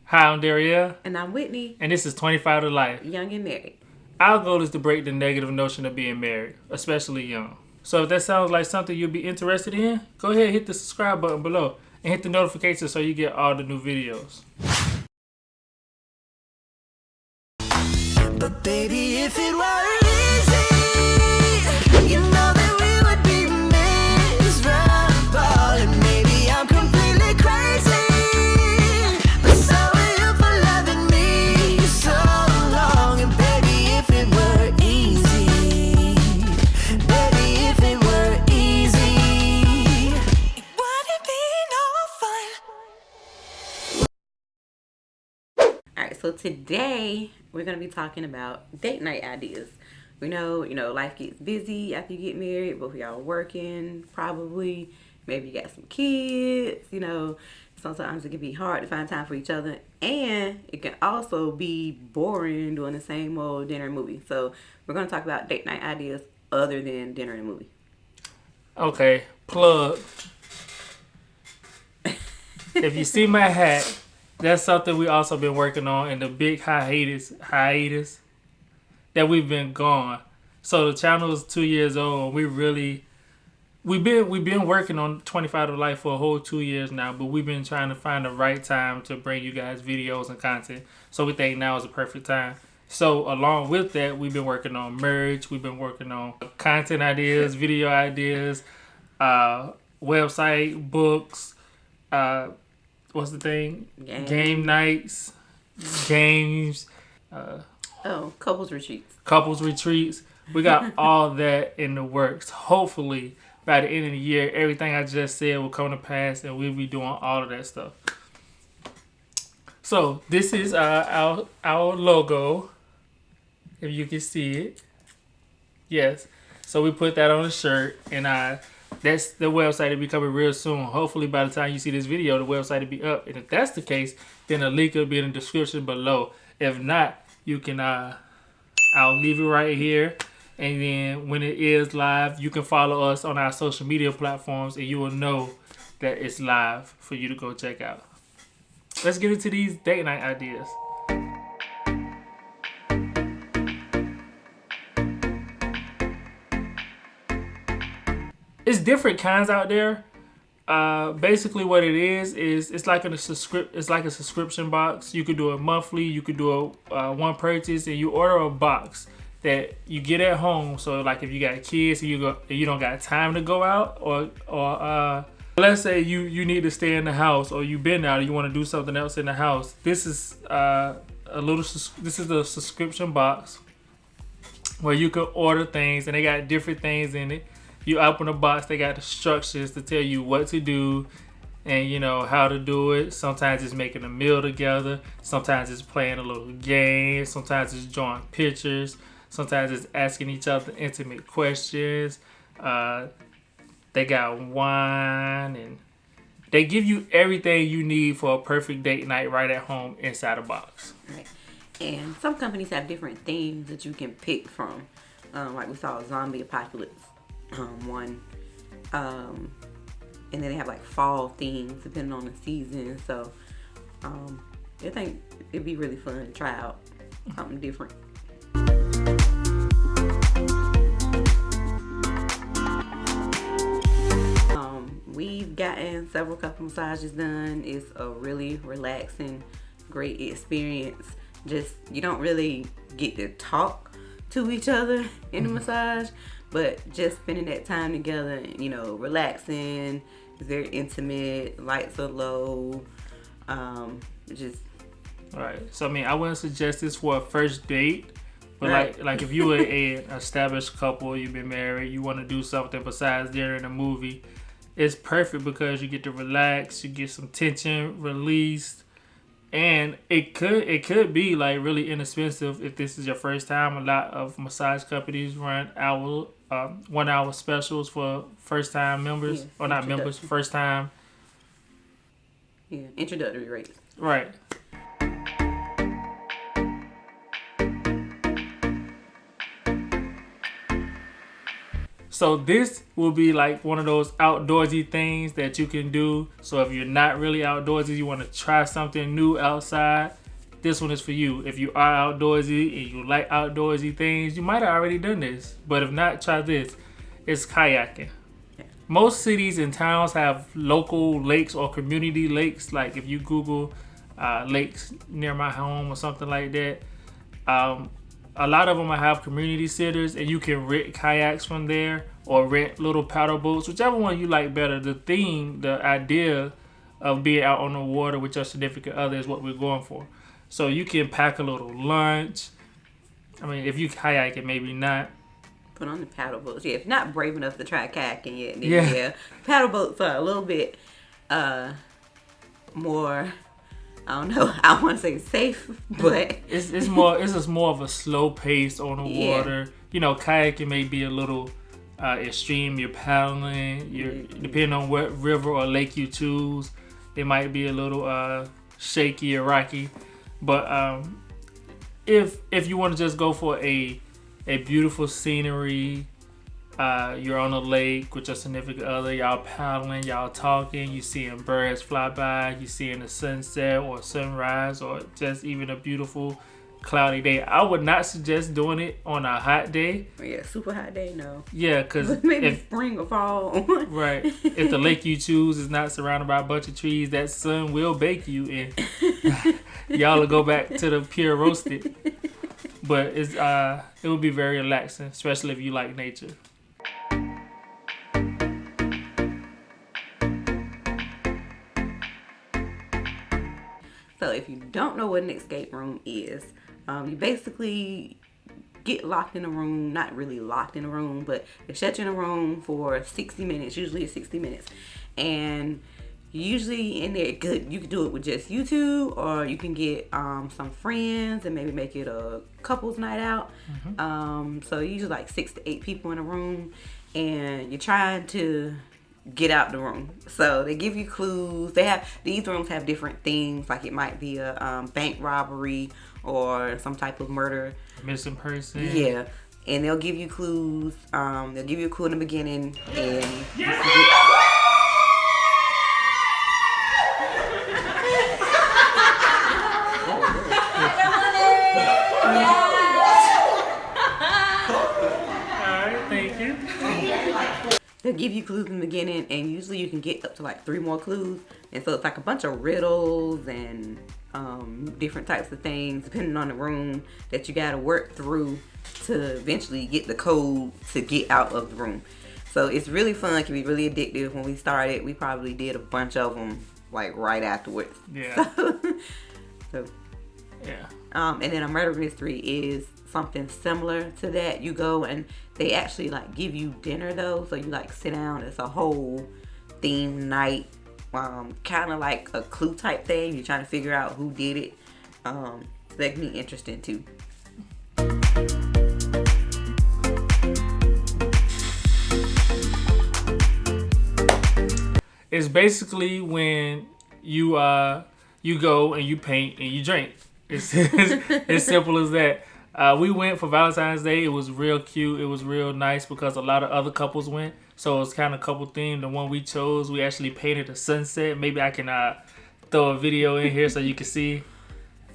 Hi, I'm Darielle. And I'm Whitney, And this is 25 to Life. young and married. Our goal is to break the negative notion of being married, especially young. So if that sounds like something you'll be interested in, go ahead and hit the subscribe button below and hit the notification so you get all the new videos. But baby, if it were easy, you know that we would be miserable. And maybe I'm completely crazy, but so are you for loving me so long. And baby, if it were easy, baby, if it were easy, would it be no fun? All right, so today we're going to be talking about date night ideas. We know, life gets busy after you get married. Both of y'all are working, probably. Maybe you got some kids. Sometimes it can be hard to find time for each other. And it can also be boring doing the same old dinner and movie. So we're going to talk about date night ideas other than dinner and movie. Okay, plug. If you see my hat, that's something we also been working on in the big hiatus that we've been gone. So the channel is 2 years old. We've been working on 25 to Life for a whole 2 years now, but we've been trying to find the right time to bring you guys videos and content. So we think now is the perfect time. So along with that, we've been working on merch. We've been working on content ideas, video ideas, website, books, what's the thing? Game nights, games, Couples retreats. couples retreats. We got all that in the works. Hopefully, by the end of the year, everything I just said will come to pass, and we'll be doing all of that stuff. So this is our logo, if you can see it. Yes. So we put that on the shirt, and that's the website will be coming real soon. Hopefully, by the time you see this video, the website will be up. And if that's the case, then the link will be in the description below. If not, you can I'll leave it right here. And then when it is live, you can follow us on our social media platforms, and you will know that it's live for you to go check out. Let's get into these date night ideas. It's different kinds out there. Basically, what it is it's like a subscription box. You could do it monthly. You could do a one purchase, and you order a box that you get at home. So, like if you got kids and you don't got time to go out, or let's say you need to stay in the house, or you've been out and you want to do something else in the house. This is this is a subscription box where you can order things, and they got different things in it. You open the box, they got instructions to tell you what to do and how to do it. Sometimes it's making a meal together. Sometimes it's playing a little game. Sometimes it's drawing pictures. Sometimes it's asking each other intimate questions. They got wine, and they give you everything you need for a perfect date night right at home inside a box. Right. And some companies have different themes that you can pick from. Like we saw zombie apocalypse one. And then they have like fall themes depending on the season. So I think it'd be really fun to try out something different. We've gotten several couple massages done. It's a really relaxing, great experience. Just, you don't really get to talk to each other in the massage, but just spending that time together, relaxing. It's very intimate. Lights are low. Just. All right. So I wouldn't suggest this for a first date. But right. like if you were an established couple, you've been married, you want to do something besides dinner and a movie, it's perfect because you get to relax, you get some tension released, and it could be like really inexpensive if this is your first time. A lot of massage companies run 1 hour specials for first time members, or not members, first time. Yeah, introductory rates. Right. So this will be like one of those outdoorsy things that you can do. So if you're not really outdoorsy, you want to try something new outside, this one is for you. If you are outdoorsy and you like outdoorsy things, you might have already done this. But if not, try this. It's kayaking. Most cities and towns have local lakes or community lakes. Like if you Google lakes near my home or something like that, a lot of them have community centers, and you can rent kayaks from there or rent little paddle boats, whichever one you like better. The theme, the idea of being out on the water with your significant other is what we're going for. So you can pack a little lunch. I mean, if you kayak, maybe not. Put on the paddle boats. Yeah, if you're not brave enough to try kayaking yet, then Yeah. paddle boats are a little bit more. I don't know. I don't want to say safe, but It's just more of a slow pace on the Yeah. water. You know, kayaking may be a little extreme. You're paddling. Depending on what river or lake you choose, it might be a little shaky or rocky. But if you want to just go for a beautiful scenery, you're on a lake with your significant other, y'all paddling, y'all talking, you seeing birds fly by, you seeing the sunset or sunrise, or just even a beautiful cloudy day. I would not suggest doing it on a hot day. yeah, super hot day, no. Yeah, because Maybe if spring or fall. right, if the lake you choose is not surrounded by a bunch of trees, that sun will bake you, and y'all will go back to the pure roasted. But it will be very relaxing, especially if you like nature. So if you don't know what an escape room is, you basically get locked in a room, not really locked in a room, but they shut you in a room for 60 minutes, usually it's 60 minutes. And usually in there, good, you can do it with just you two, or you can get some friends and maybe make it a couples night out. So usually like 6 to 8 people in a room, and you're trying to get out the room. So they give you clues. These rooms have different themes, like it might be a bank robbery or some type of murder, Missing person. yeah. And they'll give you clues. They'll give you a clue in the beginning, and you can Alright, thank you. they'll give you clues in the beginning, and usually you can get up to like 3 more clues. And so it's like a bunch of riddles and different types of things, depending on the room, that you got to work through to eventually get the code to get out of the room. So it's really fun. It can be really addictive. When we started, we probably did a bunch of them like right afterwards. Yeah. So, Yeah. and then a murder mystery is something similar to that. You go and they actually like give you dinner though, so you like sit down. It's a whole theme night, kind of like a clue type thing. You're trying to figure out who did it. So that can be interesting too. It's basically when you go and you paint and you drink. It's as simple as that. We went for Valentine's Day. It was real cute. It was real nice because a lot of other couples went. So it was kind of couple themed. The one we chose, we actually painted a sunset. Maybe I can throw a video in here so you can see.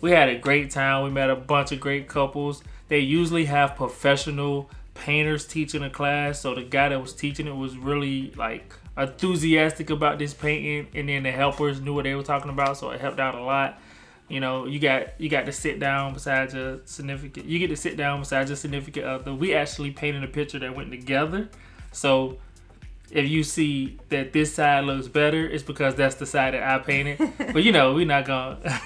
We had a great time. We met a bunch of great couples. They usually have professional painters teaching a class. So the guy that was teaching it was really like enthusiastic about this painting, and then the helpers knew what they were talking about, so it helped out a lot. You know, you got to sit down beside your significant. You get to sit down beside your significant other. We actually painted a picture that went together. So if you see that this side looks better, it's because that's the side that I painted. But you know, we're not gonna.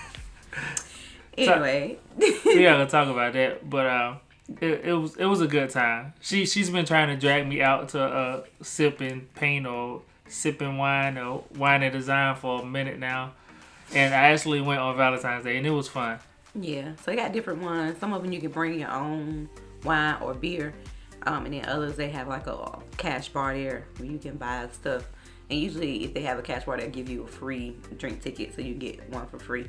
Anyway, We're not gonna talk about that. But it was a good time. She's been trying to drag me out to sipping paint or sipping wine or wine and design for a minute now. And I actually went on Valentine's Day, and it was fun. yeah. So they got different ones. Some of them you can bring your own wine or beer, and then others they have like a cash bar there where you can buy stuff. And usually, if they have a cash bar, they'll give you a free drink ticket, so you get one for free.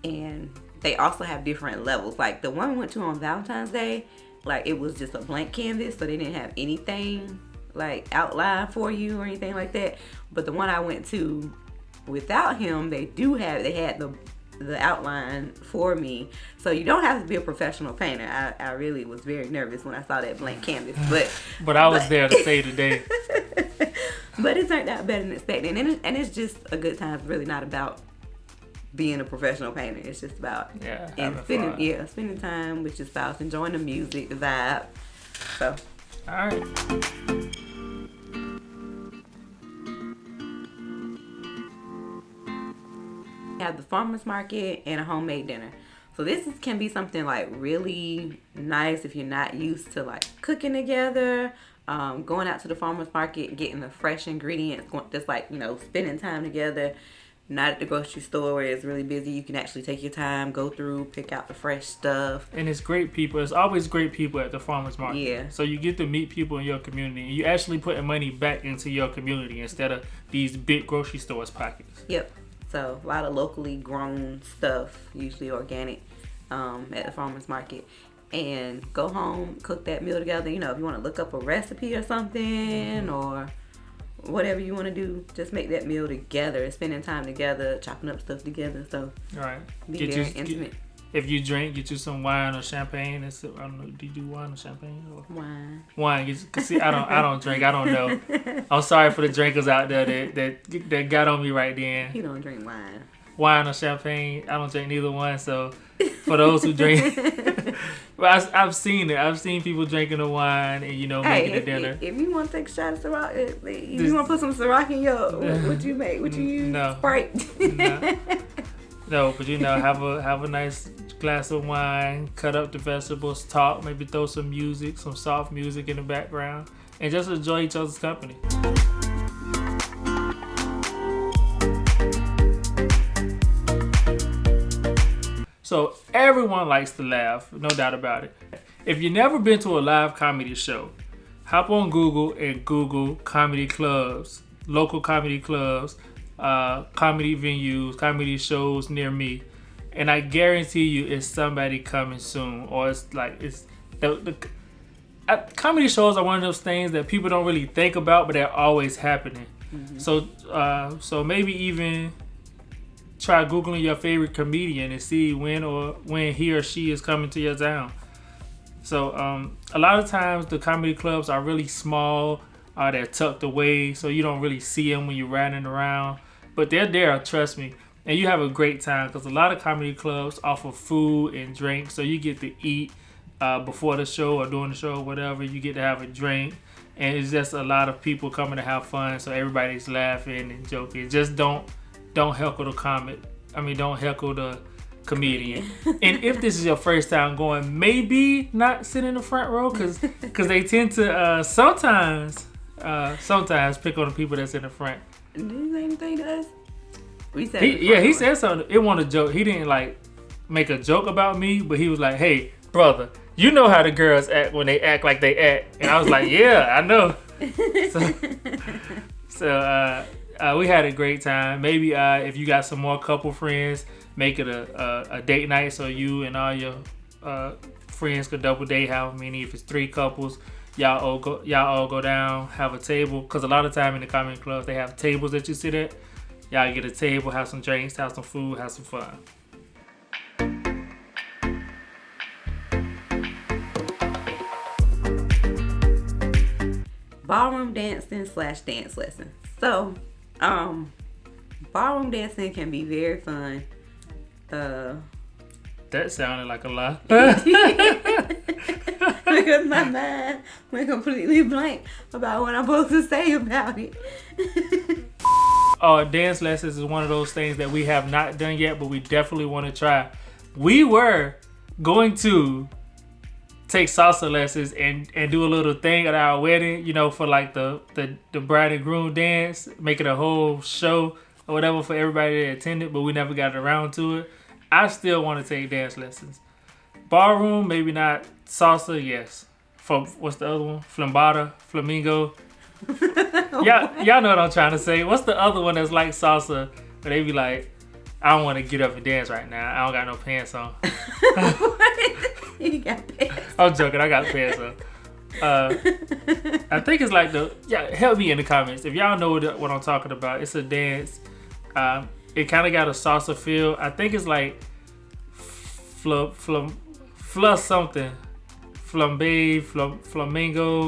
And they also have different levels. Like the one we went to on Valentine's Day, like it was just a blank canvas, so they didn't have anything like outlined for you or anything like that. But the one I went to without him, they had the outline for me. So you don't have to be a professional painter. I really was very nervous when I saw that blank canvas, but I was there to save the day. But it turned out better than expected, and it's just a good time. It's really not about being a professional painter. It's just about spending time with your spouse, enjoying the music, the vibe. So, all right. Have the farmer's market and a homemade dinner. So this can be something like really nice if you're not used to like cooking together. Going out to the farmer's market, getting the fresh ingredients, just like, spending time together. Not at the grocery store where it's really busy. You can actually take your time, go through, pick out the fresh stuff. And it's great people. It's always great people at the farmer's market. Yeah. So you get to meet people in your community. And you actually putting money back into your community instead of these big grocery stores pockets. Yep. So a lot of locally grown stuff, usually organic, at the farmer's market. And go home, cook that meal together. If you want to look up a recipe or something, or whatever you want to do, just make that meal together. Spending time together, chopping up stuff together. So, all right, be very intimate. If you drink, get you some wine or champagne. I don't know. Do you do wine or champagne? Or? Wine. Cause see, I don't drink. I don't know. I'm sorry for the drinkers out there that got on me right then. He don't drink wine. Wine or champagne? I don't drink neither one. So, for those who drink, but I've seen it. I've seen people drinking the wine and making the dinner. If you want to take a shot of Ciroc, if you want to put some Ciroc in your, what you make? What you use? No. Sprite. No, but have a nice glass of wine, cut up the vegetables, talk, maybe throw some music, some soft music in the background, and just enjoy each other's company. So everyone likes to laugh, no doubt about it. If you've never been to a live comedy show, hop on Google and Google comedy clubs, local comedy clubs, comedy venues, comedy shows near me, and I guarantee you it's somebody coming soon, or it's the comedy shows are one of those things that people don't really think about, but they're always happening. Mm-hmm. So maybe even try Googling your favorite comedian and see when he or she is coming to your town. So a lot of times the comedy clubs are really small, they're tucked away, so you don't really see them when you're riding around. But they're there, trust me, and you have a great time because a lot of comedy clubs offer food and drink, so you get to eat before the show or during the show or whatever. You get to have a drink, and it's just a lot of people coming to have fun, so everybody's laughing and joking. Just don't heckle the comic. Don't heckle the comedian. And if this is your first time going, maybe not sit in the front row because they tend to sometimes pick on the people that's in the front. Did he say anything to us? He said something. It wasn't a joke. He didn't make a joke about me, but he was like, "Hey, brother, you know how the girls act when they act like they act." And I was like, "Yeah, I know." So we had a great time. Maybe if you got some more couple friends, make it a date night so you and all your friends could double date. However many, if it's 3 couples. Y'all all go down, have a table, because a lot of time in the comedy clubs they have tables that you sit at. Y'all get a table, have some drinks, have some food, have some fun. Ballroom dancing / dance lesson. So, ballroom dancing can be very fun. That sounded like a lie. Because my mind went completely blank about what I'm supposed to say about it. Dance lessons is one of those things that we have not done yet, but we definitely want to try. We were going to take salsa lessons and do a little thing at our wedding, for like the bride and groom dance, make it a whole show or whatever for everybody that attended, but we never got around to it. I still want to take dance lessons. Ballroom, maybe not. Salsa, yes. What's the other one? Flambada, flamingo. Y'all know what I'm trying to say. What's the other one that's like salsa, but they be like, I don't want to get up and dance right now. I don't got no pants on. You got pants. I'm joking. I got pants on. I think it's like help me in the comments if y'all know what I'm talking about. It's a dance. It kind of got a salsa feel. I think it's like something. Flamingo.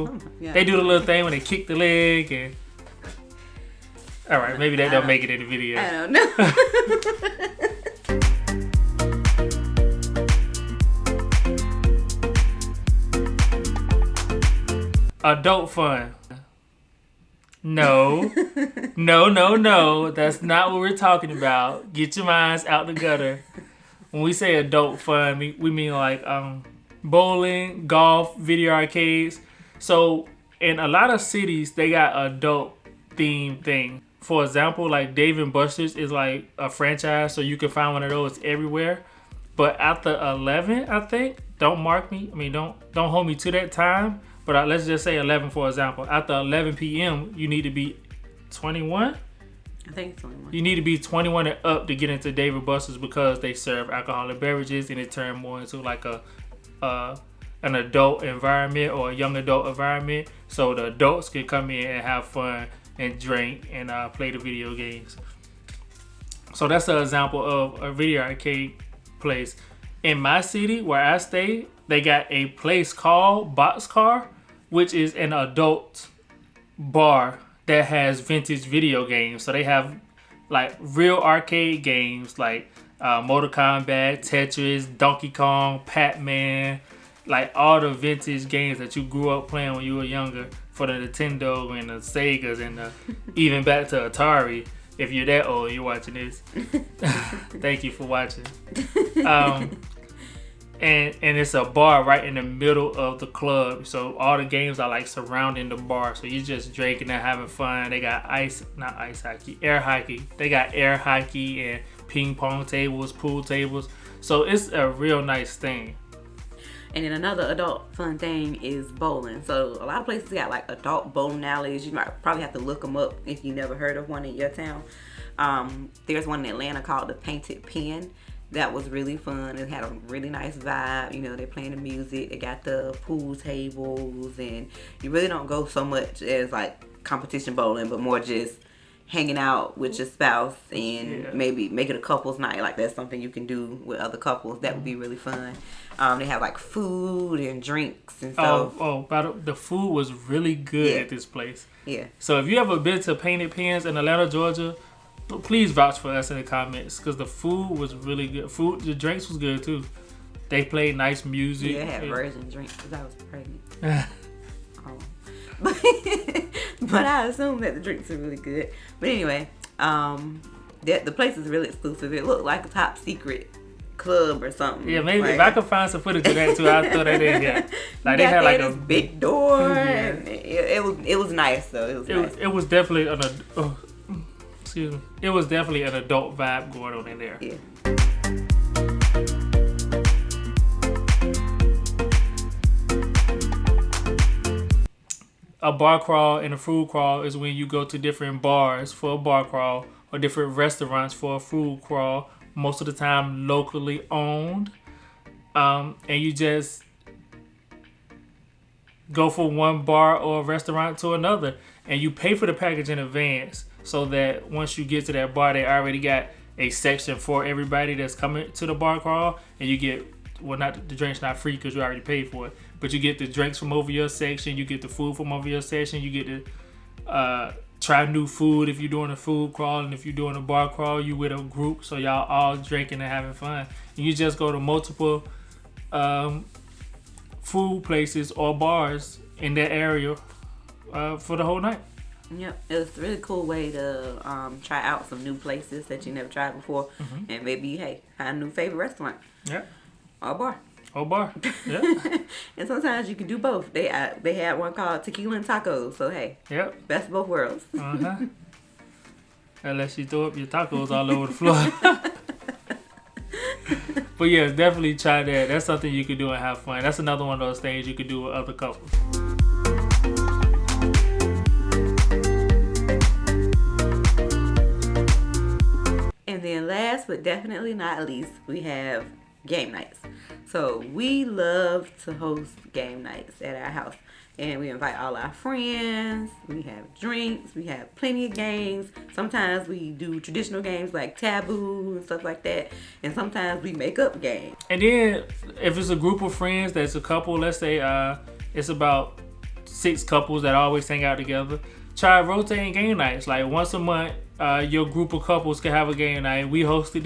Oh, yeah. They do the little thing when they kick the leg and. All right, maybe that don't make it in the video. I don't know. Adult fun. No. No. That's not what we're talking about. Get your minds out the gutter. When we say adult fun, we mean like bowling, golf, video arcades. So in a lot of cities, they got adult themed thing. For example, like Dave & Buster's is like a franchise, so you can find one of those everywhere. But after 11, I think, don't mark me. I mean, don't hold me to that time. But let's just say 11, for example. After 11 p.m., you need to be 21. I think it's 21. You need to be 21 and up to get into Dave & Buster's because they serve alcoholic beverages and it turned more into like an adult environment or a young adult environment. So the adults can come in and have fun and drink and play the video games. So that's an example of a video arcade place. In my city where I stay, they got a place called Boxcar, which is an adult bar that has vintage video games. So they have like real arcade games like Mortal Kombat, Tetris, Donkey Kong, Pac-Man, like all the vintage games that you grew up playing when you were younger for the Nintendo and the Segas and even back to Atari. If you're that old, you're watching this. Thank you for watching. And it's a bar right in the middle of the club. So all the games are like surrounding the bar. So you're just drinking and having fun. They got air hockey. They got air hockey and ping pong tables, pool tables. So it's a real nice thing. And then another adult fun thing is bowling. So a lot of places got like adult bowling alleys. You might probably have to look them up if you never heard of one in your town. There's one in Atlanta called the Painted Pen. That was really fun. It had a really nice vibe. You know, they're playing the music. They got the pool tables. And you really don't go so much as like competition bowling, but more just hanging out with your spouse and maybe make it a couple's night. Like that's something you can do with other couples. That would be really fun. They have like food and drinks and so. The food was really good at this place. Yeah. So if you ever been to Painted Pens in Atlanta, Georgia, please vouch for us in the comments because the food was really good. The drinks was good too. They played nice music. Yeah, they had virgin drinks because I was pregnant. But I assume that the drinks are really good. But anyway, the place is really exclusive. It looked like a top secret club or something. Yeah, maybe if I could find some footage of that too, I'd throw that in here. Like they had like a big door. And it was nice though. It was definitely It was definitely an adult vibe going on in there. Yeah. A bar crawl and a food crawl is when you go to different bars for a bar crawl or different restaurants for a food crawl, most of the time locally owned. And you just go from one bar or restaurant to another and you pay for the package in advance so that once you get to that bar, they already got a section for everybody that's coming to the bar crawl and you get, the drink's not free because you already paid for it. But you get the drinks from over your section. You get the food from over your section. You get to try new food if you're doing a food crawl. And if you're doing a bar crawl, you with a group. So y'all all drinking and having fun. And you just go to multiple food places or bars in that area for the whole night. Yep. It was a really cool way to try out some new places that you never tried before. Mm-hmm. And maybe, find a new favorite restaurant. Yeah. Or bar. Yeah. And sometimes you can do both. They had one called Tequila and Tacos. So yep. Best of both worlds. Unless you throw up your tacos all over the floor. But yeah, definitely try that. That's something you could do and have fun. That's another one of those things you could do with other couples. And then last but definitely not least, we have game nights. So we love to host game nights at our house. And we invite all our friends. We have drinks. We have plenty of games. Sometimes we do traditional games like Taboo and stuff like that. And sometimes we make up games. And then if it's a group of friends that's a couple, let's say it's about 6 couples that always hang out together, try rotating game nights. Like once a month, your group of couples can have a game night. We hosted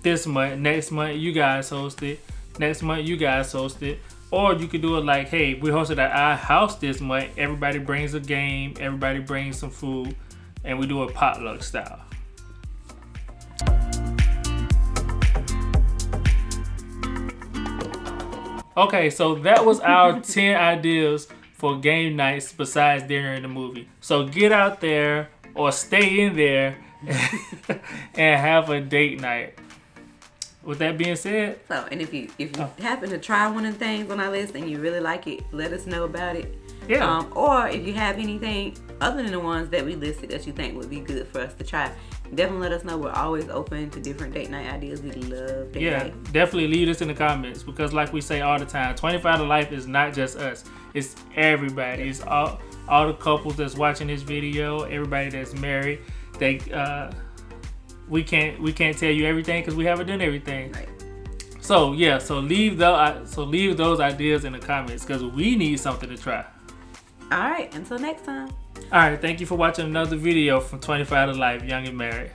this month. Next month, you guys host it. Next month, you guys host it. Or you could do it like, hey, we hosted at our house this month. Everybody brings a game. Everybody brings some food. And we do a potluck style. Okay, so that was our 10 ideas for game nights besides dinner in the movie. So get out there or stay in there and have a date night. With that being said, So, and if you happen to try one of the things on our list and you really like it, let us know about it. yeah, Or if you have anything other than the ones that we listed that you think would be good for us to try, definitely let us know. We're always open to different date night ideas. We love date night. definitely leave us in the comments because like we say all the time, 25 to life is not just us. It's everybody. It's all the couples that's watching this video, everybody that's married. We can't tell you everything because we haven't done everything. Right. So leave those ideas in the comments because we need something to try. All right. Until next time. All right, thank you for watching another video from 25 to Life, Young and Married.